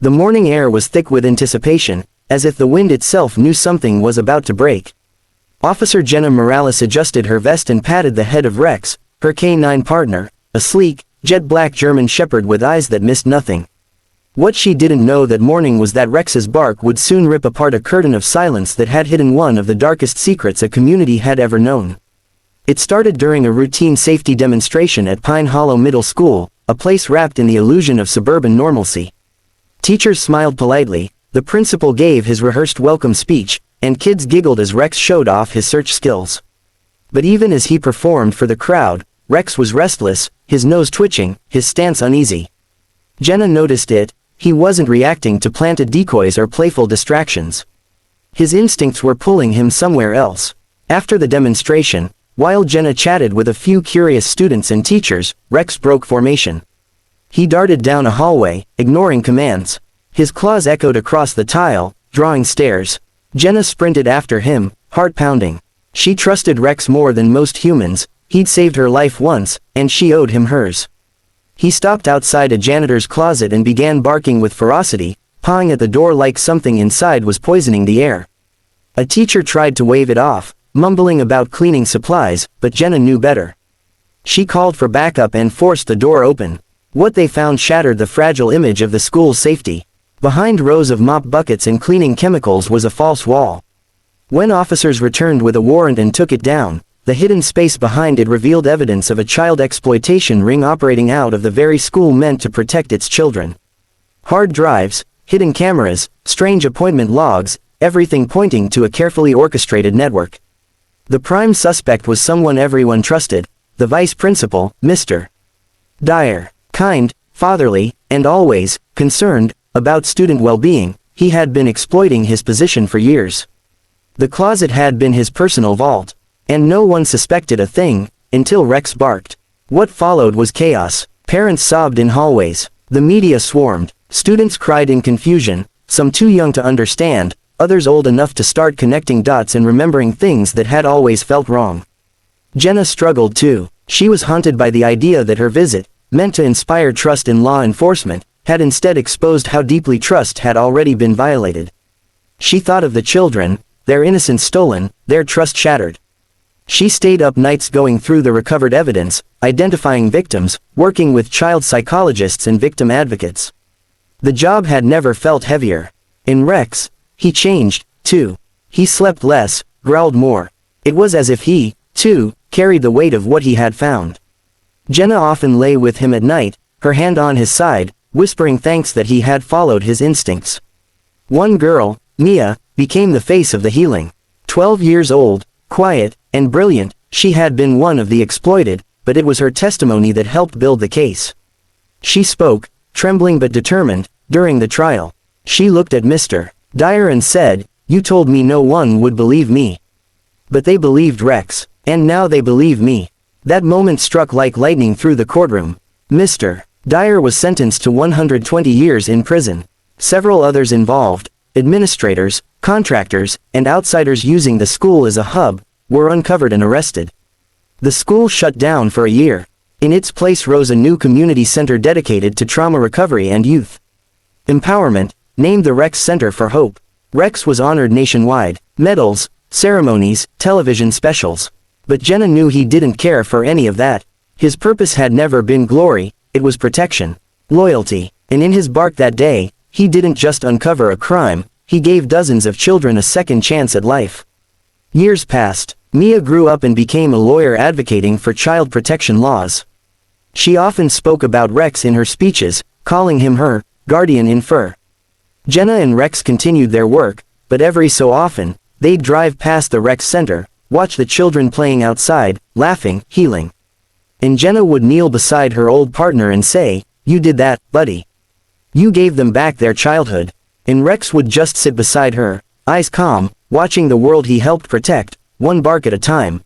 The morning air was thick with anticipation, as if the wind itself knew something was about to break. Officer Jenna Morales adjusted her vest and patted the head of Rex, her K-9 partner, a sleek, jet-black German shepherd with eyes that missed nothing. What she didn't know that morning was that Rex's bark would soon rip apart a curtain of silence that had hidden one of the darkest secrets a community had ever known. It started during a routine safety demonstration at Pine Hollow Middle School, a place wrapped in the illusion of suburban normalcy. Teachers smiled politely, the principal gave his rehearsed welcome speech, and kids giggled as Rex showed off his search skills. But even as he performed for the crowd, Rex was restless, his nose twitching, his stance uneasy. Jenna noticed it. He wasn't reacting to planted decoys or playful distractions. His instincts were pulling him somewhere else. After the demonstration, while Jenna chatted with a few curious students and teachers, Rex broke formation. He darted down a hallway, ignoring commands. His claws echoed across the tile, drawing stares. Jenna sprinted after him, heart pounding. She trusted Rex more than most humans. He'd saved her life once, and she owed him hers. He stopped outside a janitor's closet and began barking with ferocity, pawing at the door like something inside was poisoning the air. A teacher tried to wave it off, mumbling about cleaning supplies, but Jenna knew better. She called for backup and forced the door open. What they found shattered the fragile image of the school's safety. Behind rows of mop buckets and cleaning chemicals was a false wall. When officers returned with a warrant and took it down, the hidden space behind it revealed evidence of a child exploitation ring operating out of the very school meant to protect its children. Hard drives, hidden cameras, strange appointment logs, everything pointing to a carefully orchestrated network. The prime suspect was someone everyone trusted, the vice principal, Mr. Dyer. Kind, fatherly, and always concerned about student well-being, he had been exploiting his position for years. The closet had been his personal vault, and no one suspected a thing, until Rex barked. What followed was chaos. Parents sobbed in hallways. The media swarmed. Students cried in confusion, some too young to understand, others old enough to start connecting dots and remembering things that had always felt wrong. Jenna struggled too. She was haunted by the idea that her visit, meant to inspire trust in law enforcement, had instead exposed how deeply trust had already been violated. She thought of the children, their innocence stolen, their trust shattered. She stayed up nights going through the recovered evidence, identifying victims, working with child psychologists and victim advocates. The job had never felt heavier. In Rex, he changed, too. He slept less, growled more. It was as if he, too, carried the weight of what he had found. Jenna often lay with him at night, her hand on his side, whispering thanks that he had followed his instincts. One girl, Mia, became the face of the healing. 12 years old, quiet, and brilliant, she had been one of the exploited, but it was her testimony that helped build the case. She spoke, trembling but determined, during the trial. She looked at Mr. Dyer and said, "You told me no one would believe me. But they believed Rex, and now they believe me." That moment struck like lightning through the courtroom. Mr. Dyer was sentenced to 120 years in prison. Several others involved, administrators, contractors, and outsiders using the school as a hub, were uncovered and arrested. The school shut down for a year. In its place rose a new community center dedicated to trauma recovery and youth empowerment, named the Rex Center for Hope. Rex was honored nationwide, medals, ceremonies, television specials. But Jenna knew he didn't care for any of that. His purpose had never been glory, it was protection, loyalty, and in his bark that day, he didn't just uncover a crime, he gave dozens of children a second chance at life. Years passed. Mia grew up and became a lawyer advocating for child protection laws. She often spoke about Rex in her speeches, calling him her guardian in fur. Jenna and Rex continued their work, but every so often, they'd drive past the Rex Center, watch the children playing outside, laughing, healing. And Jenna would kneel beside her old partner and say, "You did that, buddy. You gave them back their childhood." And Rex would just sit beside her, eyes calm, watching the world he helped protect, one bark at a time,